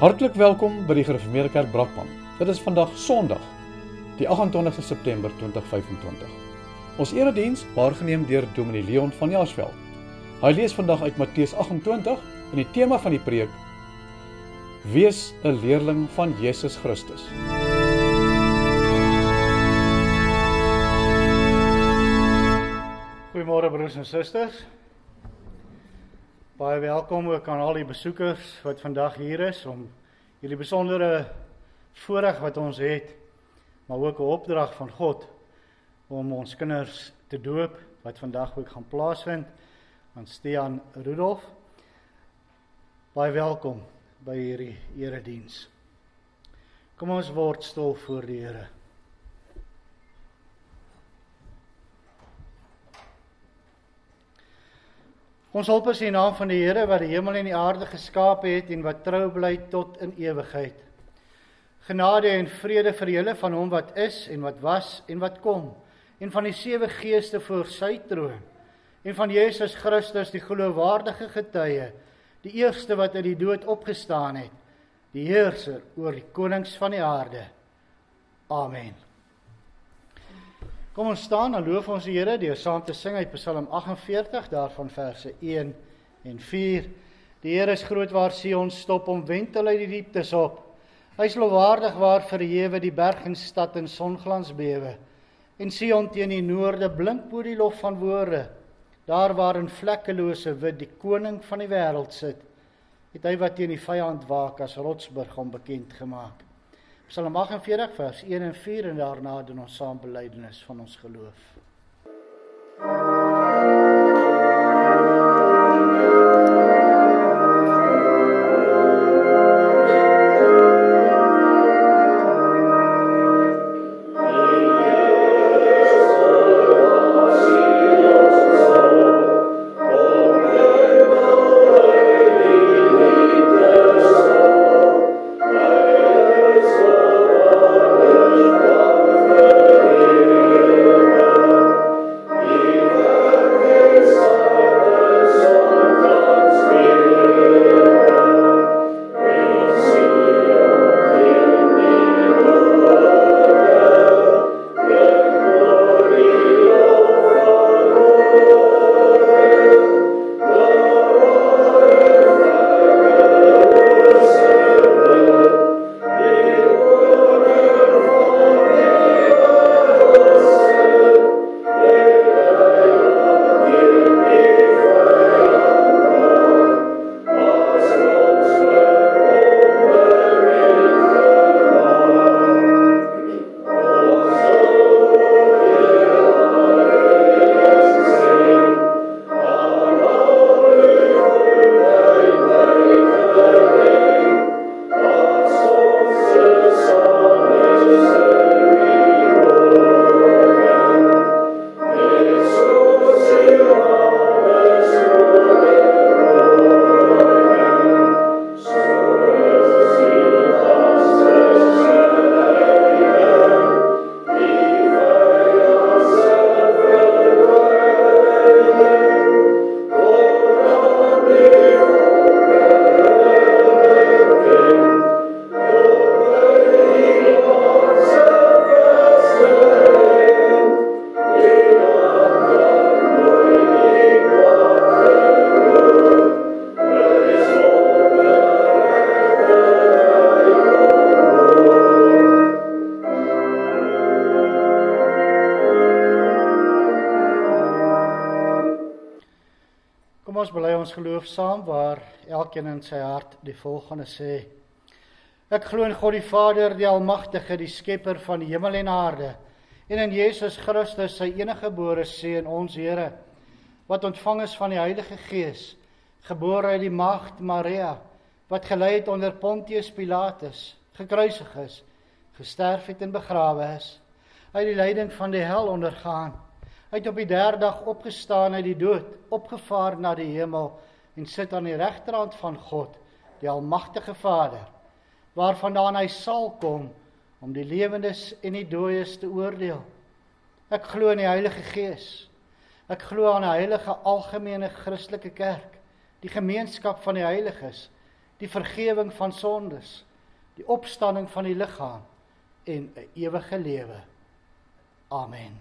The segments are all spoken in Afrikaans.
Hartlik welkom by die Gereformeerde Kerk Brakpan. Dit is vandag Sondag, die 28 September 2025. Ons erediens waargeneem deur Dominee Leon van Jaarsveld. Hy lees vandag uit Matteus 28 en die tema van die preek: Wees 'n leerling van Jesus Christus. Goeiemôre broers en susters. Baie welkom ook aan al die besoekers wat vandag hier is om hierdie besondere voorreg wat ons het, maar ook 'n opdrag van God om ons kinders te doop wat vandag ook gaan plaasvind aan Stian Rudolf. Baie welkom by hierdie erediens. Kom ons word stil voor die Here. Ons hulp is in die naam van die Here wat die hemel en die aarde geskaap het en wat trou bly tot in ewigheid. Genade en vrede vir julle van hom wat is en wat was en wat kom, en van die 7 geeste voor sy troon, en van Jesus Christus die geloofwaardige getuie, die eerste wat uit die dood opgestaan het, die heerser oor die konings van die aarde. Amen. Kom ons staan en loof ons die Here deur saam te sing uit Psalm 48, daarvan verse 1 en 4. Die Here is groot waar Sion stop, omwentel uit die dieptes op. Hy is lofwaardig waar verhewe die berg en stad in songlans bewe. En Sion teen die noorde blink bo die lof van woorde. Daar waar in vlekkelose wit die koning van die wêreld sit, het hy wat teen die vyand waak as rotsburg hom bekend gemaak. Psalm 48 vers 1 en 4 en daarna doen ons saam belydenis van ons geloof. Kom ons bely ons geloof saam waar elkeen in sy hart die volgende sê: Ek glo in God die Vader, die Almagtige, die Skepper van die hemel en aarde, en in Jesus Christus, sy eniggebore Seun, ons Here, wat ontvang is van die Heilige Gees, gebore uit die maagd Maria, wat gelei het onder Pontius Pilatus, gekruisig is, gesterf het en begrawe is, uit die lyding van die hel ondergaan, hy het op die 3de dag opgestaan uit die dood, opgevaar na die hemel en sit aan die regterhand van God, die Almagtige Vader, waarvandaan hy sal kom om die lewendes en die dooies te oordeel. Ek glo in die Heilige Gees. Ek glo aan 'n heilige algemene Christelike kerk, die gemeenskap van die heiliges die vergewing van sondes, die opstanding van die liggaam en 'n ewige lewe. Amen.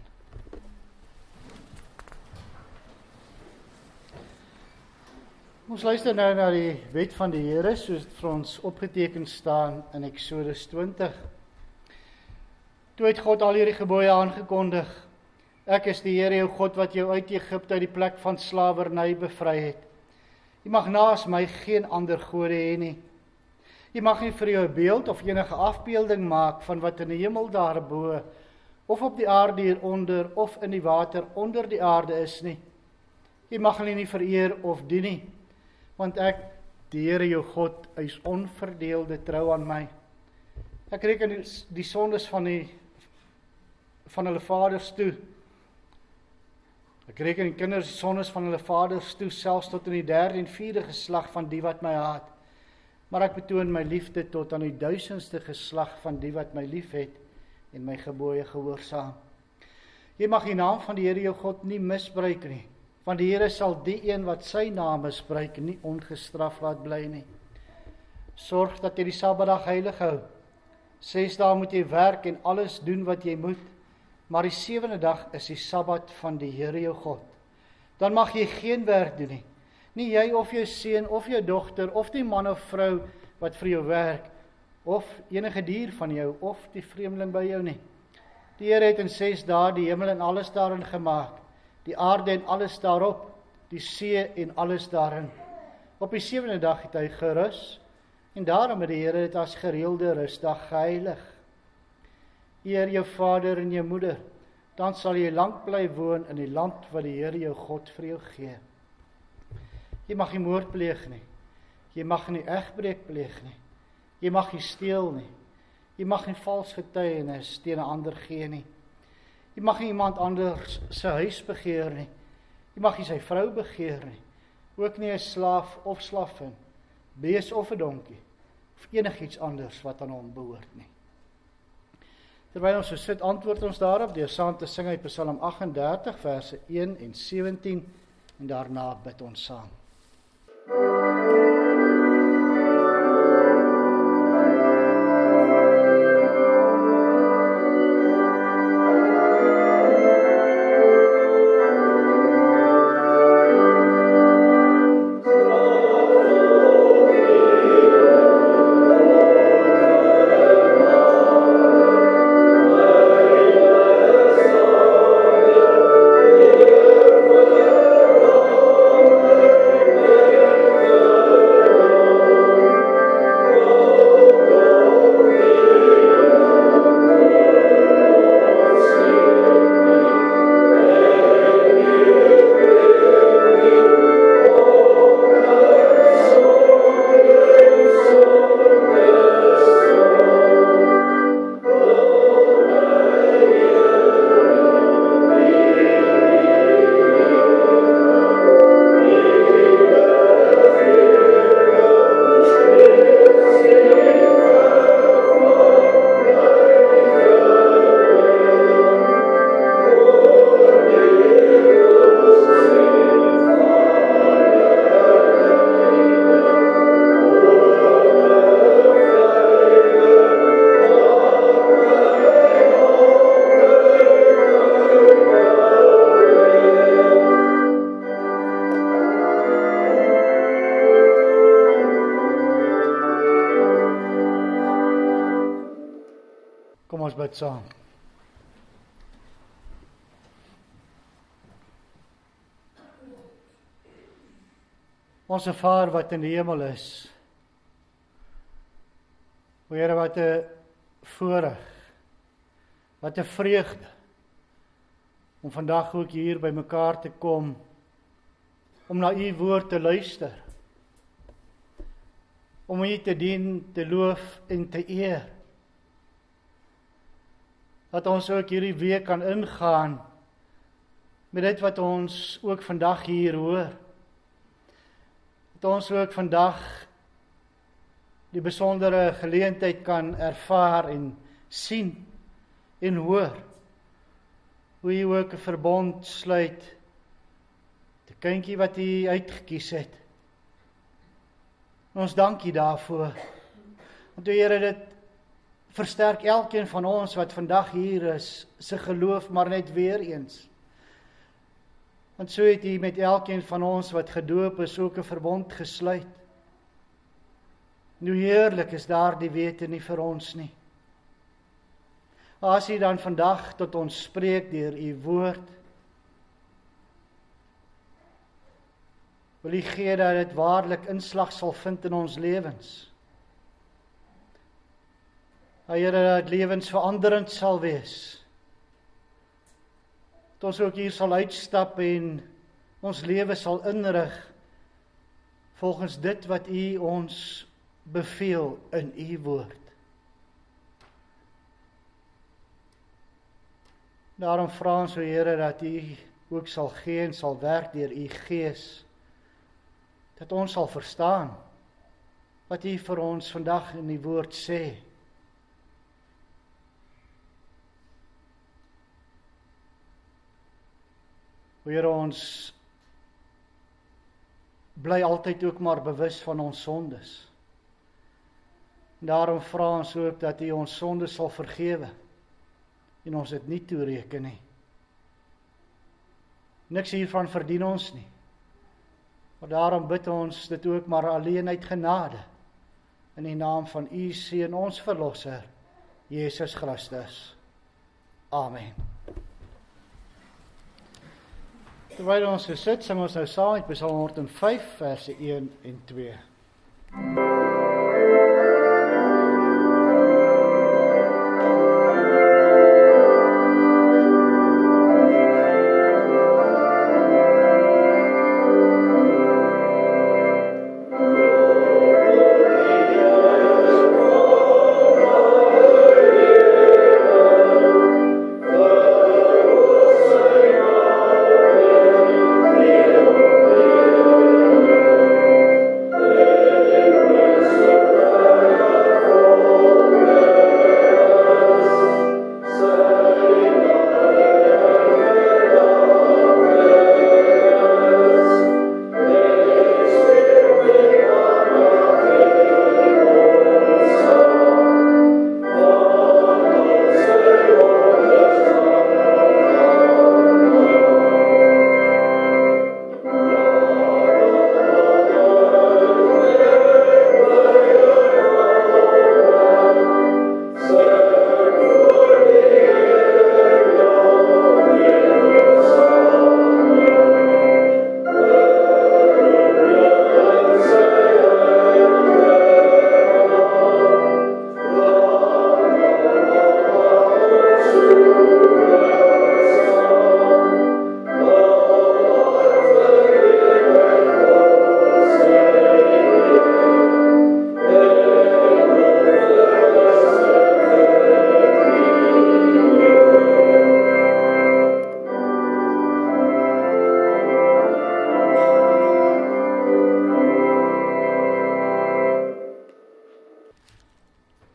Ons luister nou na die wet van die Here, soos dit vir ons opgeteken staan in Eksodus 20. Toe het God al hierdie gebooie aangekondig. Ek is die Here jou God wat jou uit Egipte uit die plek van slawerny bevry het. Jy mag naas my geen ander gode hê nie. Jy mag nie vir jou 'n beeld of enige afbeelding maak van wat in die hemel daarbo, of op die aarde hieronder, of in die water onder die aarde is nie. Jy mag hulle nie vereer of dien nie, want ek, die Here jou God, is onverdeelde trou aan my. Ek reken die sondes van hulle vaders toe. Ek reken die kinders die sondes van hulle vaders toe, selfs tot in die 3de en 4de geslag van die wat my haat. Maar ek betoon my liefde tot aan die 1000ste geslag van die wat my lief het en my gebooie gehoorsaam. Jy mag die naam van die Here jou God nie misbruik nie, want die Here sal die een wat sy naam misbruik nie ongestraf laat bly nie. Sorg dat jy die Sabbatdag heilig hou. 6 dae moet jy werk en alles doen wat jy moet, maar die 7de dag is die Sabbat van die Here jou God. Dan mag jy geen werk doen nie. Nie jy of jou seun of jou dogter of die man of vrou wat vir jou werk, of enige dier van jou of die vreemdeling by jou nie. Die Here het in 6 dae die hemel en alles daarin gemaak, die aarde en alles daarop, die see en alles daarin. Op die 7de dag het hy gerus, en daarom het die Here dit as gereelde rusdag geheilig. Eer jou vader en jou moeder, dan sal jy lank bly woon in die land wat die Here jou God vir jou gee. Jy mag nie moord pleeg nie, jy mag nie egbreek pleeg nie, jy mag nie steel nie, jy mag nie vals getuienis teen 'n ander gee nie, jy mag nie iemand anders sy huis begeer nie, jy mag nie sy vrou begeer nie, ook nie 'n slaaf of slaafin, bees of 'n donkie, of enigiets anders wat aan hom behoort nie. Terwyl ons so sit, antwoord ons daarop deur saam te sing uit Psalm 38 verse 1 en 17 en daarna bid ons saam. Kom ons bid saam. Onse Vader wat in die hemel is, o Here, wat 'n voorreg, wat 'n vreugde, om vandag ook hier by mekaar te kom, om na u woord te luister, om u te dien, te loof en te eer. Dat ons ook hierdie week kan ingaan met dit wat ons ook vandag hier hoor. Dat ons ook vandag die besondere geleentheid kan ervaar en sien en hoor. Hoe u ook 'n verbond sluit, die kindjie wat u uitgekies het. En ons dank U daarvoor. Want Here, dit versterk elkeen van ons wat vandag hier is, se geloof maar net weer eens. Want so het U met elkeen van ons wat gedoop is ook 'n verbond gesluit. Nou heerlik is daardie wete nie vir ons nie. As U dan vandag tot ons spreek deur U woord, wil U gee dat dit waarlik inslag sal vind in ons lewens. Here, dat lewensveranderend sal wees. Dat ons ook hier sal uitstap en ons lewe sal inrig volgens dit wat U ons beveel in U woord. Daarom vra ons, Here, dat U ook sal gee en sal werk deur U Gees, dat ons sal verstaan wat U vir ons vandag in die woord sê. Here, ons bly altyd ook maar bewus van ons sondes. Daarom vra ons ook dat U ons sondes sal vergewe en ons dit nie toereken nie. Niks hiervan verdien ons nie. Maar daarom bid ons dit ook maar alleen uit genade in die naam van U Seun, ons Verlosser, Jesus Christus. Amen. Terwyl ons sit, sing ons nou saam met Psalm 105, verse 1 en 2.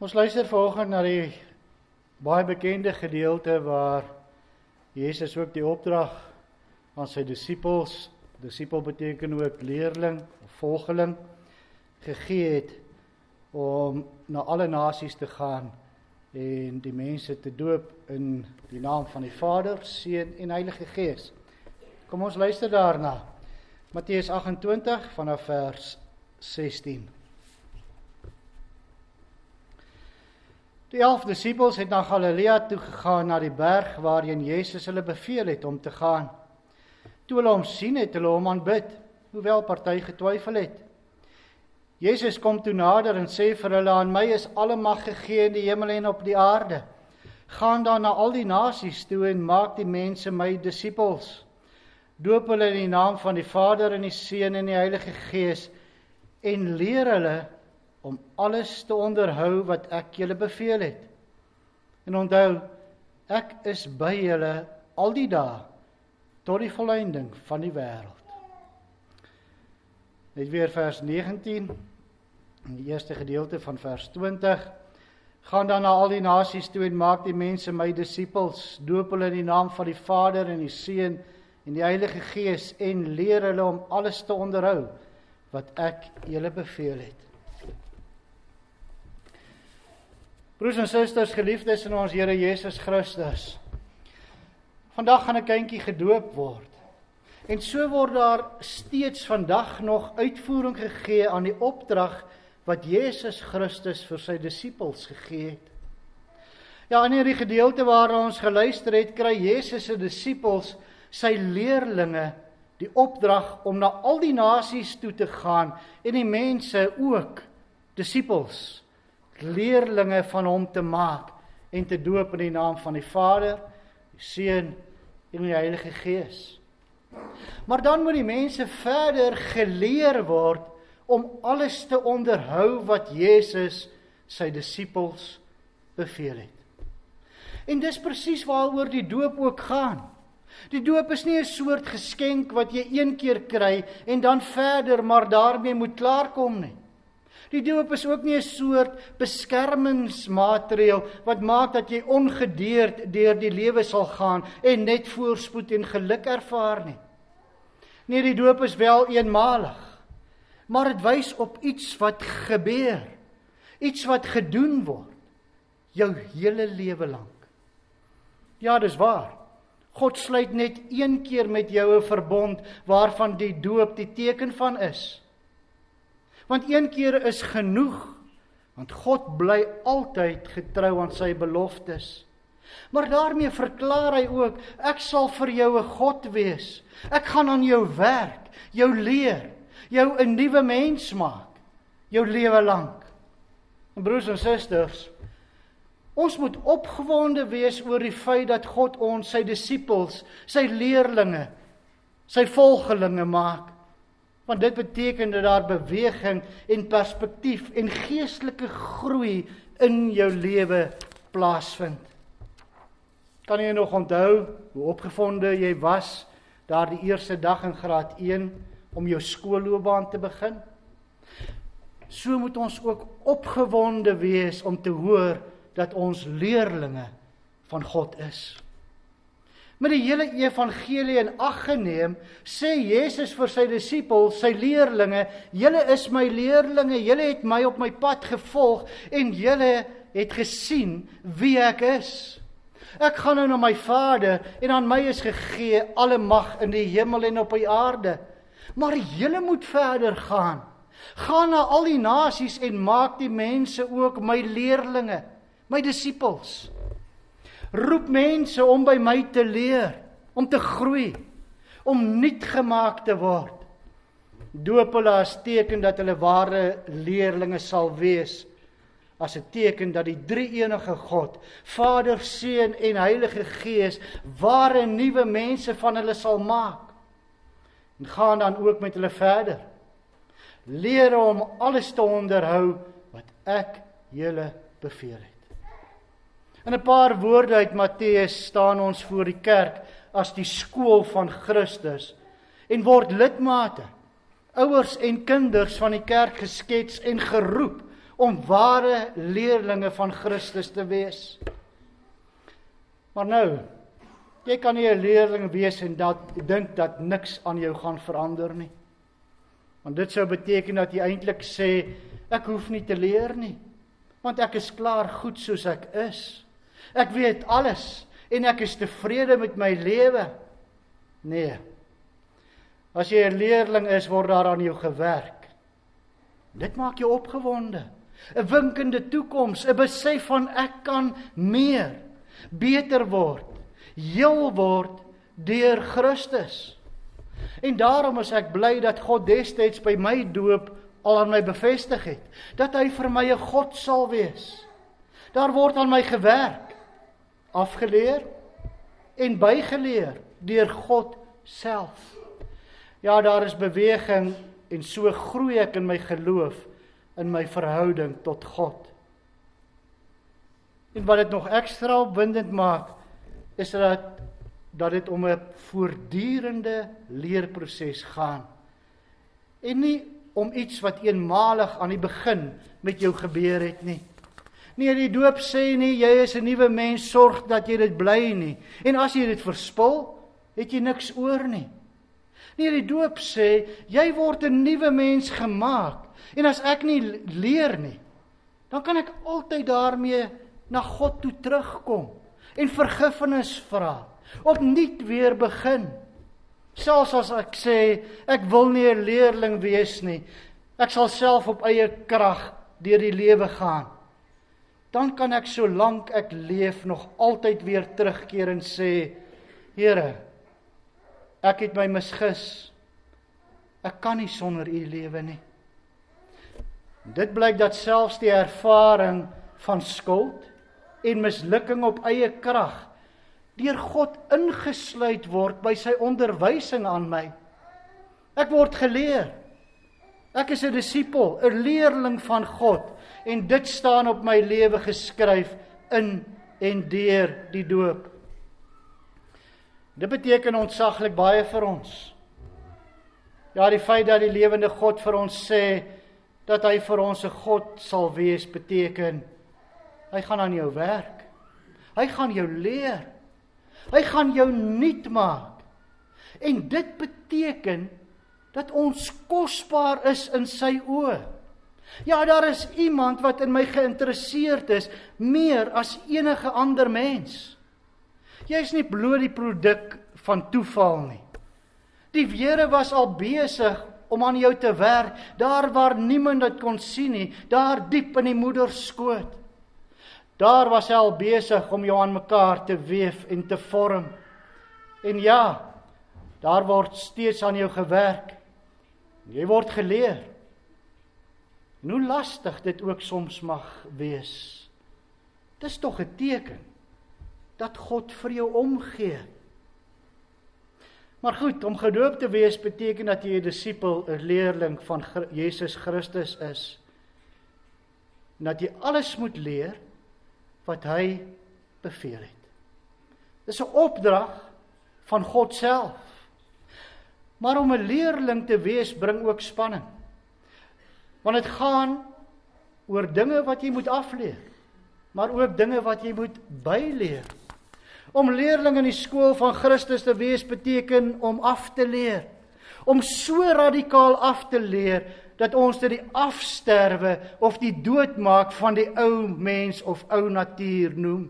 Ons luister vanoggend na die baie bekende gedeelte waar Jesus ook die opdrag aan sy disippels, disipel beteken ook leerling of volgeling, gegee het om na alle nasies te gaan en die mense te doop in die naam van die Vader, Seun en Heilige Gees. Kom ons luister daarna. Matteus 28 vanaf vers 16. Die 11 disippels het na Galilea toe gegaan, na die berg waarheen Jesus hulle beveel het om te gaan. Toe hulle hom sien, het hulle hom aanbid, hoewel party getwyfel het. Jesus kom toe nader en sê vir hulle, aan my is alle mag gegee in die hemel en op die aarde. Gaan dan na al die nasies toe en maak die mense my disippels. Doop hulle in die naam van die Vader en die Seun en die Heilige Gees en leer hulle om alles te onderhou wat ek julle beveel het. En onthou, ek is by julle al die dae, tot die volëinding van die wêreld. Net weer vers 19, in die eerste gedeelte van vers 20, gaan dan na al die nasies toe en maak die mense my disippels, doop hulle in die naam van die Vader en die Seun en die Heilige Gees en leer hulle om alles te onderhou wat ek julle beveel het. Broers en susters, geliefdes in ons Here Jesus Christus. Vandag gaan 'n kindjie gedoop word. En so word daar steeds vandag nog uitvoering gegee aan die opdrag wat Jesus Christus vir sy disippels gegee het. Ja, in hierdie gedeelte waar ons geluister het, kry Jesus se disippels, sy leerlinge, die opdrag om na al die nasies toe te gaan en die mense ook, disippels, leerlinge van hom te maak en te doop in die naam van die Vader, die Seun en die Heilige Gees. Maar dan moet die mense verder geleer word om alles te onderhou wat Jesus sy disippels beveel het. En dis presies waaroor die doop ook gaan. Die doop is nie 'n soort geskenk wat jy een keer kry en dan verder maar daarmee moet klaarkom nie. Die doop is ook nie 'n soort beskermingsmaatreël wat maak dat jy ongedeerd deur die lewe sal gaan en net voorspoed en geluk ervaar nie. Nee, die doop is wel eenmalig, maar dit wys op iets wat gebeur, iets wat gedoen word, jou hele lewe lank. Ja, dis waar. God sluit net een keer met jou 'n verbond waarvan die doop die teken van is. Want een keer is genoeg, want God bly altyd getrou aan sy beloftes. Maar daarmee verklaar hy ook, ek sal vir jou 'n God wees. Ek gaan aan jou werk, jou leer, jou 'n nuwe mens maak, jou lewe lank. En broers en susters, ons moet opgewonde wees oor die feit dat God ons, sy disippels, sy leerlinge, sy volgelinge maak. Want dit beteken dat daar beweging en perspektief en geestelike groei in jou lewe plaasvind. Kan jy nog onthou hoe opgewonde jy was daar die eerste dag in graad 1 om jou skoolloopbaan te begin? So moet ons ook opgewonde wees om te hoor dat ons leerlinge van God is. Met die hele evangelie in ag geneem, sê Jesus vir sy disippels, sy leerlinge, julle is my leerlinge, julle het my op my pad gevolg en julle het gesien wie ek is. Ek gaan nou na my Vader en aan my is gegee alle mag in die hemel en op die aarde. Maar julle moet verder gaan. Gaan na al die nasies en maak die mense ook my leerlinge, my disippels. Roep mense om by my te leer, om te groei, om nuut gemaak te word. Doop hulle as teken dat hulle ware leerlinge sal wees, as 'n teken dat die drie-enige God, Vader, Seun en Heilige Gees, ware nuwe mense van hulle sal maak. En gaan dan ook met hulle verder. Leer om alles te onderhou wat ek julle beveel het. In 'n paar woorde uit Matteus staan ons voor die kerk as die skool van Christus en word lidmate, ouers en kinders van die kerk geskets en geroep om ware leerlinge van Christus te wees. Maar nou, jy kan nie 'n leerling wees en dink dat niks aan jou gaan verander nie. Want dit sou beteken dat jy eintlik sê, ek hoef nie te leer nie, want ek is klaar goed soos ek is. Ek weet alles en ek is tevrede met my lewe. Nee. As jy 'n leerling is, word daar aan jou gewerk. Dit maak jou opgewonde. 'n Winkende toekoms, 'n besef van ek kan meer, beter word, heel word deur Christus. En daarom is ek bly dat God destyds by my doop al aan my bevestig het, dat hy vir my 'n God sal wees. Daar word aan my gewerk, afgeleer en bygeleer deur God self. Ja, daar is beweging en so groei ek in my geloof, in my verhouding tot God. En wat dit nog ekstra opwindend maak, is dat dit om 'n voortdurende leerproses gaan. En nie om iets wat eenmalig aan die begin met jou gebeur het nie. Nee, die doop sê nie, jy is 'n nuwe mens, sorg dat jy dit bly nie. En as jy dit verspil, het jy niks oor nie. Nee, die doop sê, jy word 'n nuwe mens gemaak. En as ek nie leer nie, dan kan ek altyd daarmee na God toe terugkom en vergifnis vra, opnuut weer begin. Selfs as ek sê, ek wil nie 'n leerling wees nie, ek sal self op eie krag deur die lewe gaan, dan kan ek solank ek leef nog altyd weer terugkeer en sê, Here, ek het my misgis, ek kan nie sonder U lewe nie. Dit blyk dat selfs die ervaring van skuld en mislukking op eie krag deur God ingesluit word by sy onderwysing aan my. Ek word geleer. Ek is 'n disipel, 'n leerling van God, en dit staan op my lewe geskryf in en deur die doop. Dit beteken ontsaglik baie vir ons. Ja, die feit dat die lewende God vir ons sê dat hy vir ons 'n God sal wees, beteken hy gaan aan jou werk. Hy gaan jou leer. Hy gaan jou nuut maak. En dit beteken dat ons kosbaar is in sy oë. Ja, daar is iemand wat in my geïnteresseerd is, meer as enige ander mens. Jy is nie bloot die produk van toeval nie. Die Here was al besig om aan jou te werk, daar waar niemand dit kon sien nie, daar diep in die moederskoot. Daar was hy al besig om jou aan mekaar te weef en te vorm. En ja, daar word steeds aan jou gewerk. Jy word geleer. En hoe lastig dit ook soms mag wees. Dis tog 'n teken dat God vir jou omgee. Maar goed, om gedoop te wees beteken dat jy 'n disipel, 'n leerling van Jesus Christus is. En dat jy alles moet leer wat hy beveel het. Dis 'n opdrag van God self. Maar om 'n leerling te wees bring ook spanning. Want dit gaan oor dinge wat jy moet afleer, maar ook dinge wat jy moet byleer. Om leerling in die skool van Christus te wees beteken om af te leer. Om so radikaal af te leer dat ons dit die afsterwe of die doodmaak van die ou mens of ou natuur noem.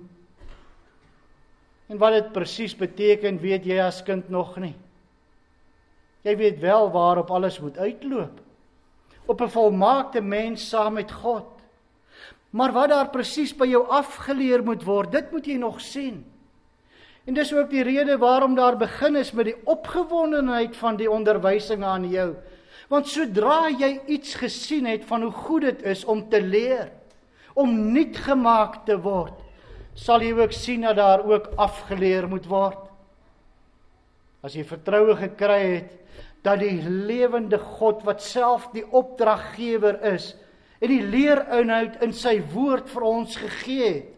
En wat dit presies beteken, weet jy as kind nog nie. Jy weet wel waarop alles moet uitloop. Op 'n volmaakte mens saam met God. Maar wat daar presies by jou afgeleer moet word, dit moet jy nog sien. En dis ook die rede waarom daar begin is met die opgewondenheid van die onderwysing aan jou. Want sodra jy iets gesien het van hoe goed dit is om te leer, om nuut gemaak te word, sal jy ook sien dat daar ook afgeleer moet word. As jy vertroue gekry het dat die lewende God wat self die opdraggewer is en die leerinhoud in sy woord vir ons gegee het,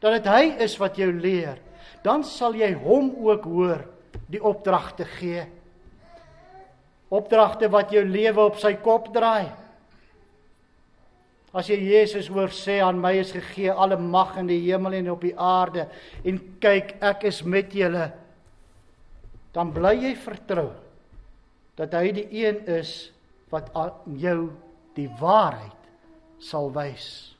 dat dit hy is wat jou leer, dan sal jy hom ook hoor die opdragte gee. Opdragte wat jou lewe op sy kop draai. As jy Jesus hoor sê, aan my is gegee alle mag in die hemel en op die aarde, en kyk, ek is met julle, dan bly jy vertrou dat hy die een is wat aan jou die waarheid sal wys.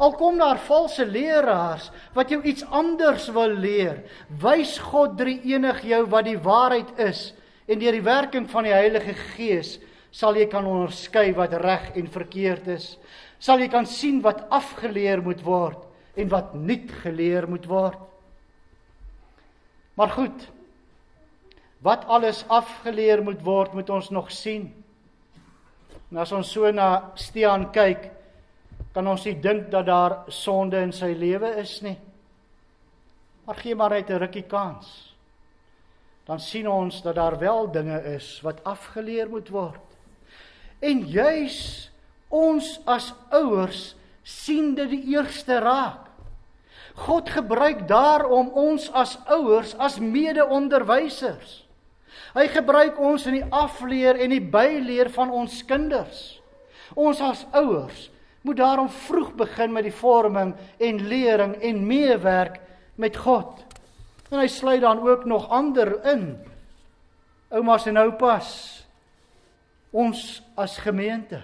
Al kom daar valse leraars wat jou iets anders wil leer, wys God drie-enig jou wat die waarheid is, en deur die werking van die Heilige Gees sal jy kan onderskei wat reg en verkeerd is. Sal jy kan sien wat afgeleer moet word en wat nuut geleer moet word. Maar goed, wat alles afgeleer moet word, moet ons nog sien. En as ons so na Stiaan kyk, kan ons nie dink dat daar sonde in sy lewe is nie. Maar gee maar net 'n rukkie kans. Dan sien ons dat daar wel dinge is wat afgeleer moet word. En juis ons as ouers sien dit die eerste raak. God gebruik daarom ons as ouers as mede-onderwysers. Hy gebruik ons in die afleer en die byleer van ons kinders. Ons as ouers moet daarom vroeg begin met die vorming en lering en meewerk met God. En hy sluit dan ook nog ander in. Oumas en oupas, ons as gemeente,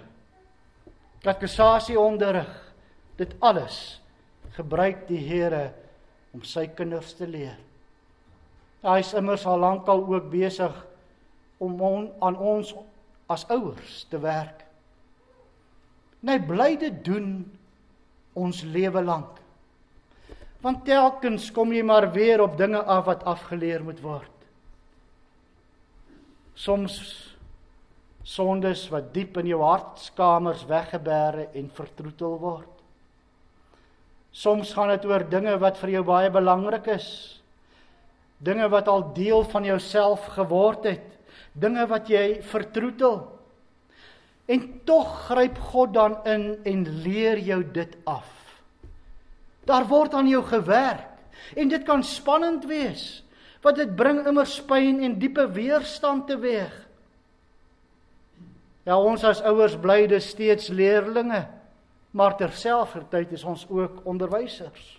katekisasieonderrig, dit alles gebruik die Here om sy kinders te leer. Hy is immers al lankal ook besig om aan ons as ouers te werk. En hy bly dit doen ons lewe lank. Want telkens kom jy maar weer op dinge af wat afgeleer moet word. Soms sondes wat diep in jou hartskamers weggebêre en vertroetel word. Soms gaan dit oor dinge wat vir jou baie belangrik is. Dinge wat al deel van jouself geword het. Dinge wat jy vertroetel. En tog gryp God dan in en leer jou dit af. Daar word aan jou gewerk. En dit kan spannend wees. Want dit bring immers pyn en diepe weerstand teweeg. Ja, ons as ouers bly dus steeds leerlinge. Maar terselfdertyd is ons ook onderwysers.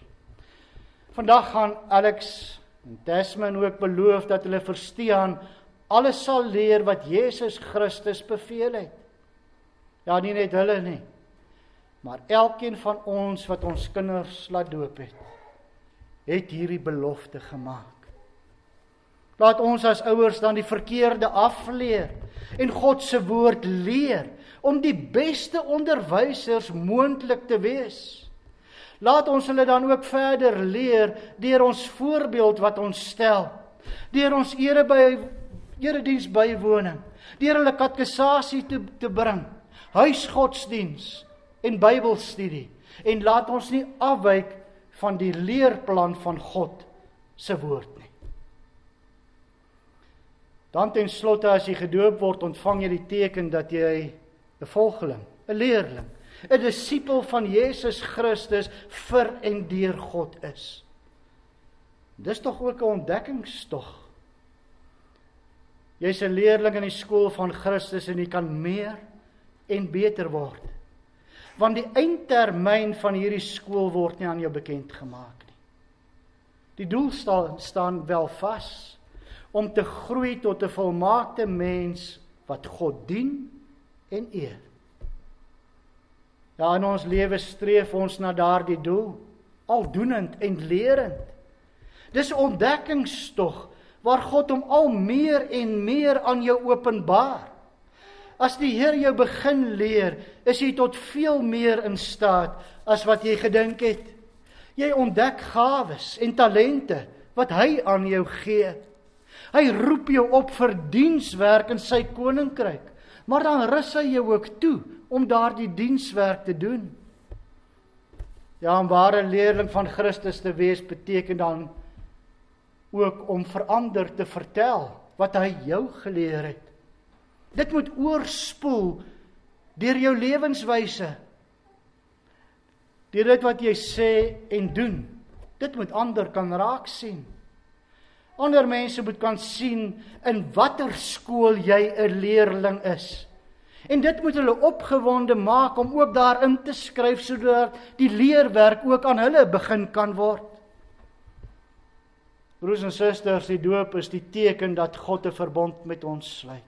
Vandag gaan Alex en Desmond ook beloof dat hulle verstaan alles sal leer wat Jesus Christus beveel het. Ja, nie net hulle nie, maar elkeen van ons wat ons kinders laat doop het hierdie belofte gemaak. Laat ons as ouers dan die verkeerde afleer en God se woord leer om die beste onderwysers moontlik te wees. Laat ons hulle dan ook verder leer deur ons voorbeeld wat ons stel, deur ons erediens bywoning, deur hulle katekisasie te bring, huisgodsdiens en Bybelstudie, en laat ons nie afwyk van die leerplan van God se woord nie. Dan ten slotte, as jy gedoop word, ontvang jy die teken dat jy 'n volgeling, 'n leerling, 'n disipel van Jesus Christus vir en deur God is. Dis tog ook 'n ontdekkingstog. Jy's 'n leerling in die skool van Christus en jy kan meer en beter word. Want die eindtermyn van hierdie skool word nie aan jou bekend gemaak nie. Die doel staan wel vas, om te groei tot 'n volmaakte mens wat God dien en eer. Ja, in ons lewe streef ons na daardie doel, aldoenend en lerend. Dis 'n ontdekkingstog waar God hom al meer en meer aan jou openbaar. As die Here jou begin leer, is jy tot veel meer in staat as wat jy gedink het. Jy ontdek gawes en talente wat hy aan jou gee. Hy roep jou op vir dienswerk in sy koninkryk, maar dan rus hy jou ook toe om daardie dienswerk te doen. Ja, 'n ware leerling van Christus te wees beteken dan ook om vir ander te vertel wat hy jou geleer het. Dit moet oorspoel deur jou lewenswyse. Deur dit wat jy sê en doen. Dit moet ander kan raak sien. Ander mense moet kan sien in watter skool jy 'n leerling is. En dit moet hulle opgewonde maak om ook daarin te skryf sodat die leerwerk ook aan hulle begin kan word. Broers en susters, die doop is die teken dat God 'n verbond met ons sluit.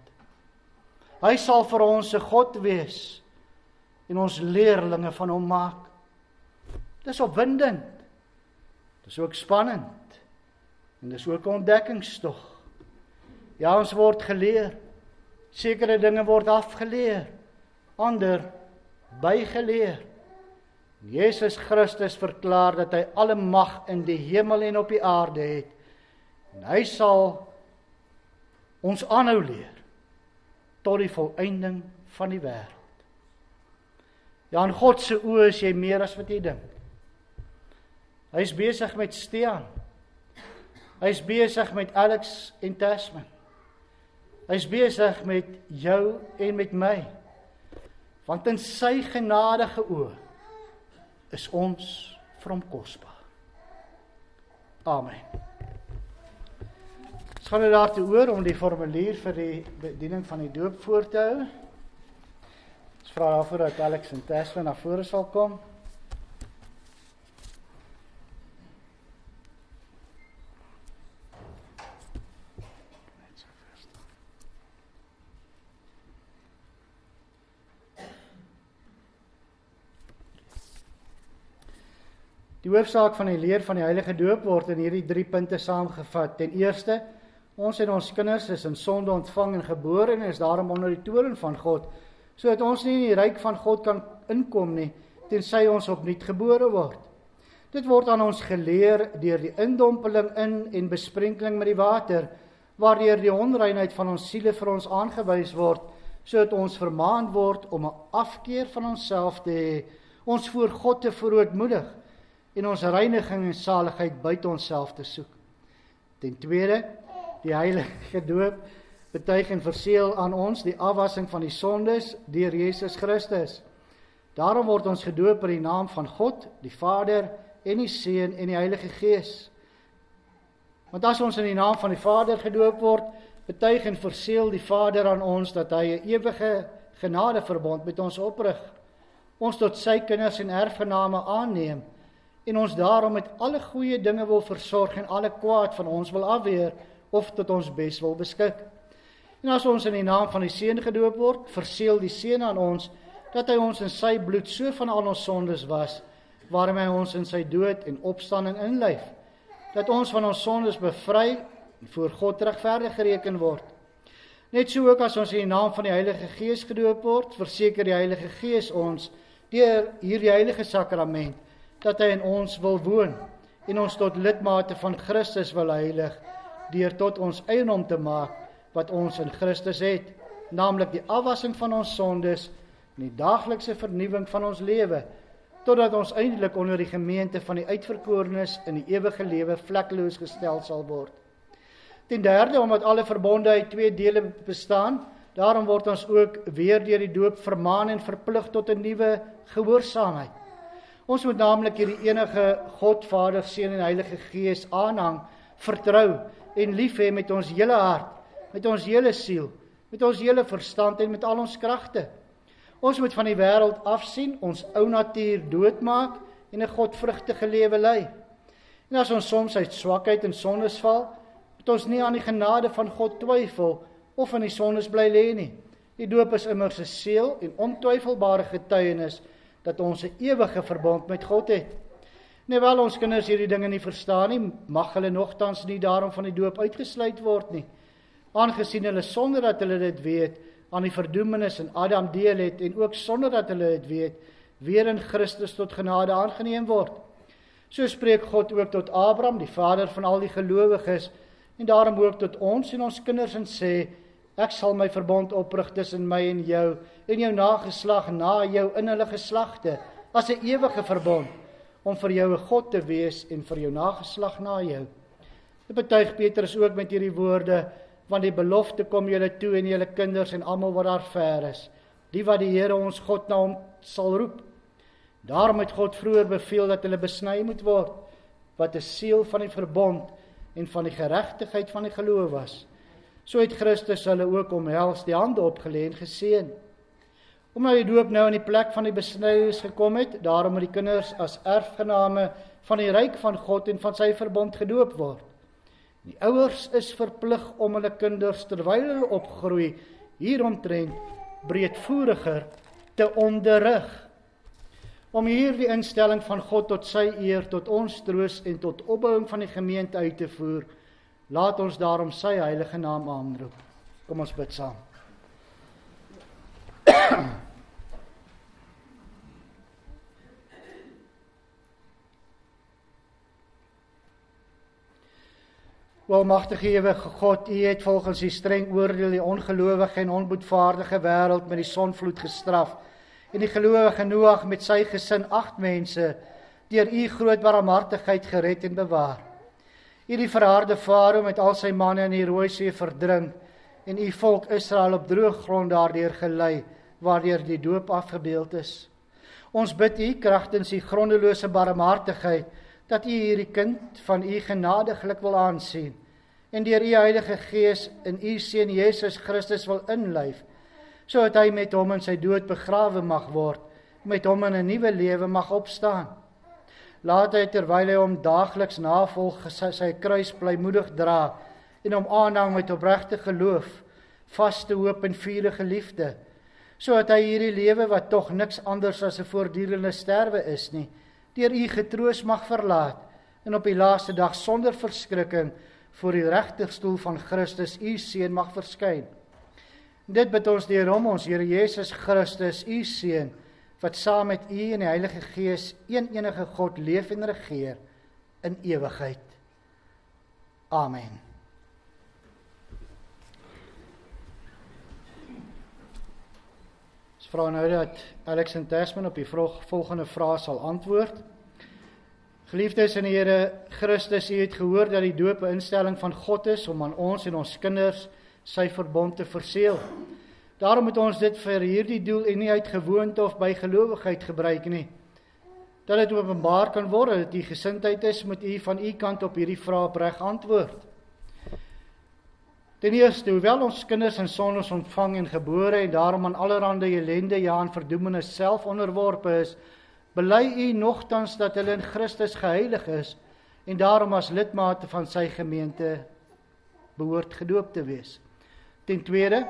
Hy sal vir ons 'n God wees en ons leerlinge van hom maak. Dis opwindend. Dis ook spannend. En dis ook 'n ontdekkingstog. Ja, ons word geleer. Sekere dinge word afgeleer, ander bygeleer. Jesus Christus verklaar dat hy alle mag in die hemel en op die aarde het. En hy sal ons aanhou leer tot die volëinding van die wêreld. Ja, in God se oë is jy meer as wat jy dink. Hy is besig met Stean. Hy is besig met Alex en Tasman. Hy is besig met jou en met my. Want in sy genadige oë is ons vir hom kosbaar. Amen. Ons gaan nou daartoe oor om die formulier vir die bediening van die doop voor te hou. Ons vra daarvoor dat Alex en Tasman na vore sal kom. Die hoofsaak van die leer van die heilige doop word in hierdie 3 punte saamgevat. Ten eerste, ons en ons kinders is in sonde ontvang en gebore en is daarom onder die toorn van God, sodat ons nie in die ryk van God kan inkom nie, tensy ons opnuut gebore word. Dit word aan ons geleer deur die indompeling in en besprenkeling met die water, waardeur die onreinheid van ons siele vir ons aangewys word, sodat ons vermaan word om 'n afkeer van onsself te hê, ons voor God te verootmoedig en ons reiniging en saligheid buite onsself te soek. Ten tweede, die heilige doop betuig en verseël aan ons die afwassing van die sondes deur Jesus Christus. Daarom word ons gedoop in die naam van God, die Vader en die Seun en die Heilige Gees. Want as ons in die naam van die Vader gedoop word, betuig en verseël die Vader aan ons dat hy 'n ewige genadeverbond met ons oprig, ons tot sy kinders en erfgename aanneem en ons daarom met alle goeie dinge wil versorg en alle kwaad van ons wil afweer of tot ons bes wil beskik. En as ons in die naam van die Seun gedoop word, verseël die Seun aan ons dat hy ons in sy bloed so van al ons sondes was, waarom hy ons in sy dood en opstanding inlyf, dat ons van ons sondes bevry en voor God regverdig gereken word. Net so ook as ons in die naam van die Heilige Gees gedoop word, verseker die Heilige Gees ons deur hierdie heilige sakrament dat hy in ons wil woon en ons tot lidmate van Christus wil heilig, deur tot ons eiendom te maak wat ons in Christus het, naamlik die afwassing van ons sondes en die daaglikse vernuwing van ons lewe, totdat ons eindelik onder die gemeente van die uitverkorenes in die ewige lewe vlekkeloos gestel sal word. Ten derde, omdat alle verbonde uit 2 dele bestaan, daarom word ons ook weer deur die doop vermaan en verplig tot 'n nuwe gehoorsaamheid. Ons moet naamlik hierdie enige God, Vader, Seun en Heilige Gees aanhang, vertrou en lief hê met ons hele hart, met ons hele siel, met ons hele verstand en met al ons kragte. Ons moet van die wêreld afsien, ons ou natuur doodmaak en 'n godvrugtige lewe lei. En as ons soms uit swakheid en sondes val, moet ons nie aan die genade van God twyfel of in die sondes bly lê nie. Die doop is immers 'n seël en ontwyfelbare getuienis dat ons 'n ewige verbond met God het. Hoewel ons kinders hierdie dinge nie verstaan nie, mag hulle nogtans nie daarom van die doop uitgesluit word nie, aangesien hulle sonder dat hulle dit weet, aan die verdoemenis in Adam deel het en ook sonder dat hulle dit weet, weer in Christus tot genade aangeneem word. So spreek God ook tot Abraham, die vader van al die gelowiges, en daarom ook tot ons en ons kinders en sê, ek sal my verbond oprig tussen my en jou nageslag na jou in hulle geslagte, as 'n ewige verbond, om vir jou 'n God te wees en vir jou nageslag na jou. Dit betuig Petrus ook met hierdie woorde, want die belofte kom julle toe en julle kinders en almal wat daar ver is, die wat die Here ons God na hom sal roep. Daarom het God vroeër beveel dat hulle besny moet word, wat 'n seël van die verbond en van die geregtigheid van die geloof was. So het Christus hulle ook omhels, die hande opgelê en geseën. Omdat die doop nou in die plek van die besnydenis gekom het, daarom moet die kinders as erfgename van die ryk van God en van sy verbond gedoop word. Die ouers is verplig om hulle kinders terwyl hulle opgroei hieromtrent breedvoeriger te onderrig, om hier die instelling van God tot sy eer, tot ons troos en tot opbouing van die gemeente uit te voer. Laat ons daarom sy heilige naam aanroep. Kom ons bid saam. Almagtige ewige God, U het volgens die streng oordeel die ongelowige en onboedvaardige wêreld met die sonvloed gestraf en die gelowige Noag met sy gesin 8 mense deur U groot barmhartigheid gered en bewaar. U die verharde Farao met al sy manne in die Rooi See verdrink en U volk Israel op droë grond daardeur gelei, waardeur die doop afgebeeld is. Ons bid U kragtens U grondelose barmhartigheid dat U hierdie kind van U genadiglik wil aansien en deur U Heilige Gees in U Seun Jesus Christus wil inlyf, sodat hy met hom in sy dood begrawe mag word, met hom in 'n nuwe lewe mag opstaan. Laat hy terwyl hy hom daagliks navolg sy kruis blymoedig dra en hom aanhang met opregte geloof, vaste hoop en vurige liefde, sodat hy hierdie lewe wat tog niks anders as 'n voortdurende sterwe is nie, deur U getroos mag verlaat en op die laaste dag sonder verskrikking voor die regterstoel van Christus, U Seun, mag verskyn. Dit bid ons deur hom, ons Here Jesus Christus, U Seun, wat saam met U en die Heilige Gees, een enige God, leef en regeer in ewigheid. Amen. Ons vra nou dat Alex en Tasman op die volgende vraag sal antwoord. Geliefdes in die Here Christus, U het gehoor dat die doop 'n instelling van God is om aan ons en ons kinders sy verbond te verseël. Daarom moet ons dit vir hierdie doel en nie uit gewoonte of bygelowigheid gebruik nie. Dat dit openbaar kan word, dat die gesindheid is, moet U van U kant op hierdie vraag opreg antwoord. Ten eerste, hoewel ons kinders in sondes ontvang en gebore en daarom aan allerhande ellende, ja aan verdoemenis self onderworpe is, bely U nogtans dat hulle in Christus geheilig is en daarom as lidmate van sy gemeente behoort gedoop te wees. Ten tweede,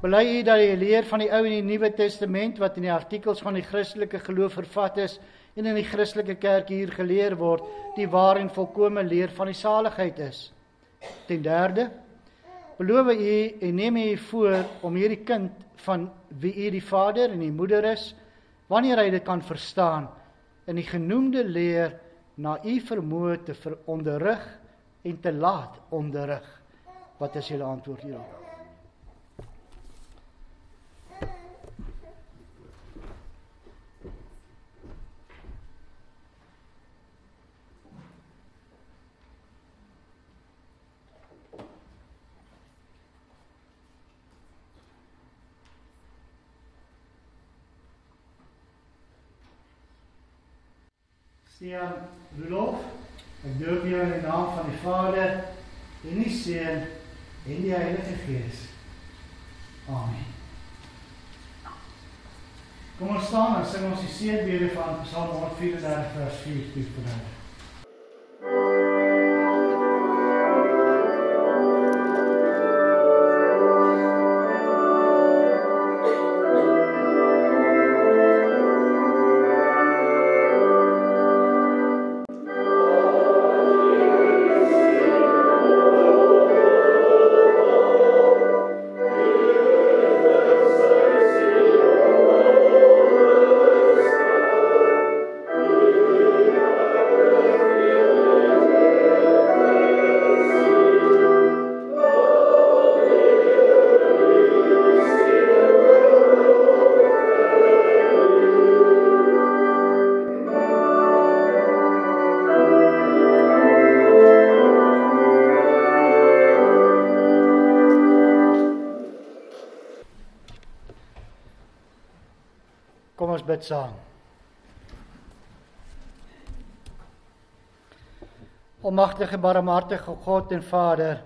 bely U dat die leer van die Ou en die Nuwe Testament wat in die artikels van die Christelike geloof vervat is en in die Christelike kerk hier geleer word, die waar en volkome leer van die saligheid is. Ten derde, beloof U en neem U voor om hierdie kind van wie U die vader en die moeder is, wanneer hy dit kan verstaan, in die genoemde leer na U vermoë te onderrig en te laat onderrig. Wat is julle antwoord hierop? Stian Rudolf, ek doop jou in die naam van die Vader, en die Seun, en die Heilige Gees. Amen. Kom ons staan en sing ons die seënbede van Psalm 134 vers 4 toe vandag. Kom ons bid saam. Almagtige, barmhartige God en Vader,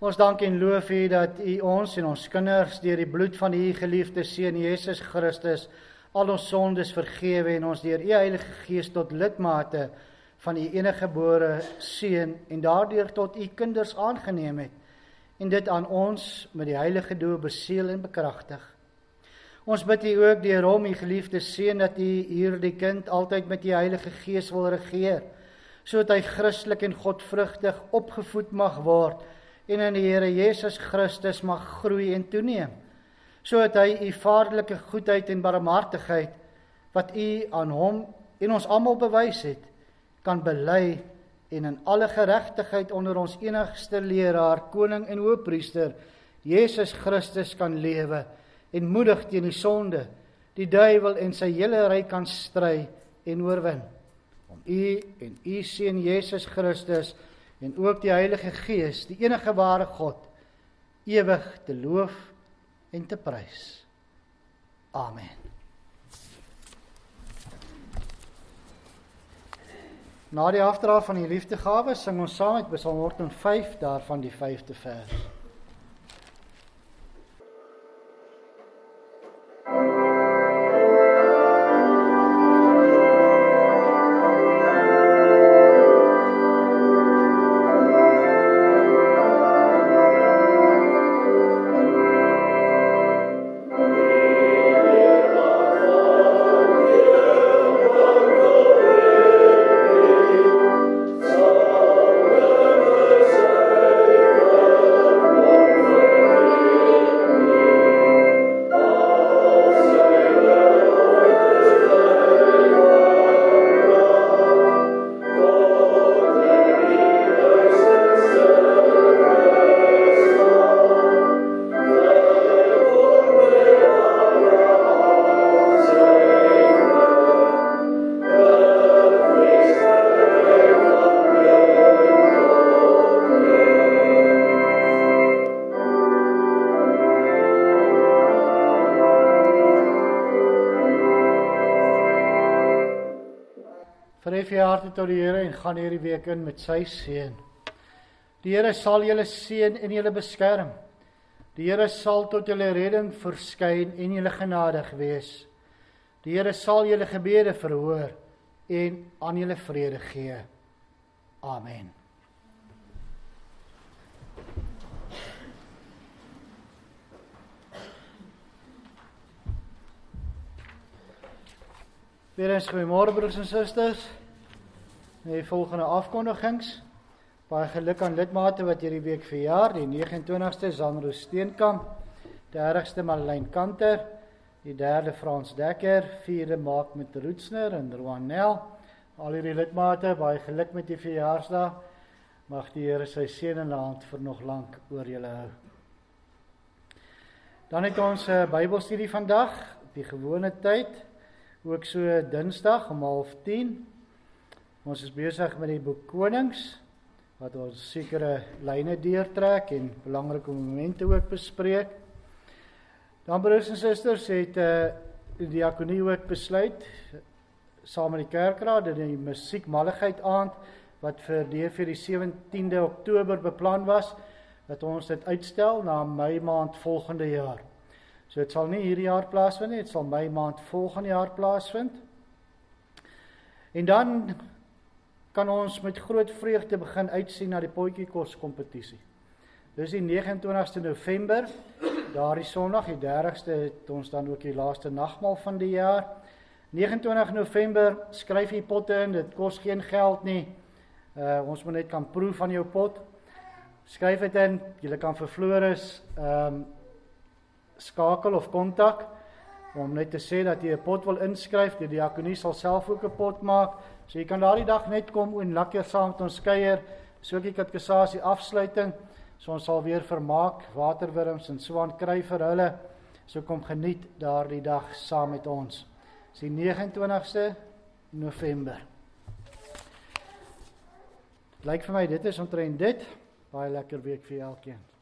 ons dank en loof U dat U ons en ons kinders deur die bloed van U geliefde Seun Jesus Christus al ons sondes vergewe en ons deur U Heilige Gees tot lidmate van U eniggebore Seun en daardeur tot U kinders aangeneem het en dit aan ons met die heilige doop beseël en bekragtig. Ons bid U ook deur hom, U geliefde Seun, dat U hierdie kind altyd met U Heilige Gees wil regeer, sodat hy Christelik en godvrugtig opgevoed mag word en in die Here Jesus Christus mag groei en toeneem, sodat hy U vaderlike goedheid en barmhartigheid wat U aan hom en ons almal bewys het, kan bely en in alle geregtigheid onder ons enigste leraar, koning en hoëpriester Jesus Christus kan lewe en moedig teen die sonde, die duiwel en sy hele ryk kan stry en oorwin. Om U en U Seun Jesus Christus en ook die Heilige Gees, die enige ware God, ewig te loof en te prys. Amen. Na die afdra van die liefdegawe sing ons saam met Psalm 105, daarvan die 5de vers. Amen. Verhef je harte tot die Here en gaan hierdie week in met sy seën. Die Here sal julle seën en julle beskerm. Die Here sal tot julle redding verskyn en julle genadig wees. Die Here sal julle gebede verhoor en aan julle vrede gee. Amen. Weer eens goeiemôre broers en susters. Die volgende afkondigings. Baie geluk aan lidmate wat hierdie week verjaar. Die 29ste Zanroos Steenkamp, 30ste Madeleine Kanter, die 3de Frans Dekker, 4de Maak met Roetsner en Roanel. Al hierdie lidmate, baie geluk met die verjaarsdag. Mag die Here sy seënende hand vir nog lank oor julle hou. Dan het ons 'n Bybelstudie vandag op die gewone tyd. Ook so Dinsdag om 09:30. Ons is besig met die boek Konings, wat ons sekere lyne deurtrek en belangrike momente ook bespreek. Dan broers en susters het die diakonie ook besluit, saam met die kerkraad, dat die musiekmalligheid aand, wat vir die 17de Oktober beplan was, dat ons dit uitstel na Mei maand volgende jaar. So dit sal nie hierdie jaar plaasvind nie, dit sal Mei maand volgende jaar plaasvind. En dan kan ons met groot vreugde begin uitsien na die potjiekos kompetisie. Dis die 29ste November, daardie Sondag, die 30ste het ons dan ook die laaste nagmaal van die jaar. 29 November, skryf jy potte in, dit kos geen geld nie. Ons moet net kan proef van jou pot. Skryf dit in, jy kan vir Floris skakel of kontak, om net te sê dat jy 'n pot wil inskryf, die diakonie sal self ook 'n pot maak, so jy kan daardie dag net kom en lekker saam met ons kuier, so ook die katekisasie afsluiting, so ons sal weer vermaak, waterwurms en so aan kry vir hulle, so kom geniet daardie dag saam met ons. Dis die 29ste November. Lyk vir my, dit is omtrent dit, baie lekker week vir elkeen.